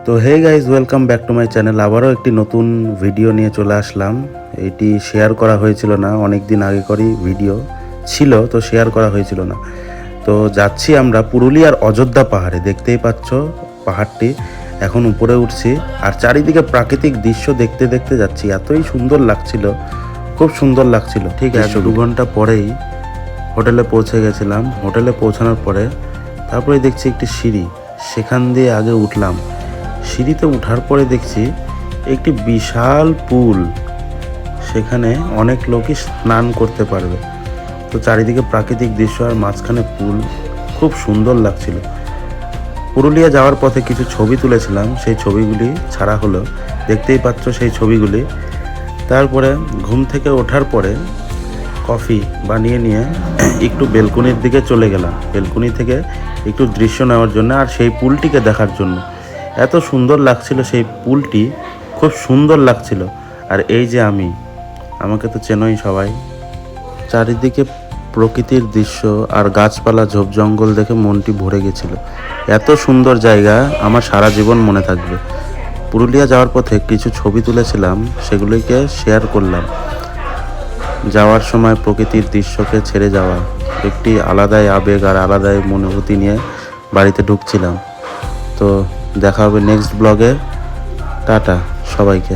তো hey guys, welcome back to my channel. আবারও একটি নতুন ভিডিও নিয়ে চলে আসলাম। এটি শেয়ার করা হয়েছিল না, অনেক দিন আগে করেই ভিডিও ছিল, তো শেয়ার করা হয়েছিল না। তো যাচ্ছি আমরা পুরুলিয়ার অযোধ্যা পাহাড়ে, দেখতেই পাচ্ছ পাহাড়টি। এখন উপরে উঠছি আর চারিদিকে প্রাকৃতিক দৃশ্য দেখতে দেখতে যাচ্ছি। এতই সুন্দর লাগছিল, খুব সুন্দর লাগছিল। ঠিক 1-2 ঘন্টা পরেই হোটেলে পৌঁছে গেছিলাম। হোটেলে পৌঁছানোর পরে তারপরে দেখছি একটি সিঁড়ি, সেখান দিয়ে আগে উঠলাম। সিঁড়িতে ওঠার পরে দেখছি একটি বিশাল পুল, সেখানে অনেক লোকই স্নান করতে পারবে। তো চারিদিকে প্রাকৃতিক দৃশ্য আর মাঝখানে পুল, খুব সুন্দর লাগছিল। পুরুলিয়া যাওয়ার পথে কিছু ছবি তুলেছিলাম, সেই ছবিগুলি ছাড়া হলো, দেখতেই পাচ্ছ সেই ছবিগুলি। তারপরে ঘুম থেকে ওঠার পরে কফি বানিয়ে নিয়ে একটু বেলকনির দিকে চলে গেলাম। বেলকনি থেকে একটু দৃশ্য নেওয়ার জন্য আর সেই পুলটিকে দেখার জন্য। এত সুন্দর লাগছিল সেই পুলটি, খুব সুন্দর লাগছিল। আর এই যে আমাকে তো চেনোই সবাই। চারিদিকে প্রকৃতির দৃশ্য আর গাছপালা ঝোপ জঙ্গল দেখে মনটি ভরে গেছিল। এত সুন্দর জায়গা আমার সারা জীবন মনে থাকবে। পুরুলিয়া যাওয়ার পথে কিছু ছবি তুলেছিলাম, সেগুলিকে শেয়ার করলাম। যাওয়ার সময় প্রকৃতির দৃশ্যকে ছেড়ে যাওয়া একটি আলাদাই আবেগ আর আলাদাই অনুভূতি নিয়ে বাড়িতে ঢুকছিলাম। তো দেখা হবে নেক্সট ব্লগে। টাটা সবাইকে।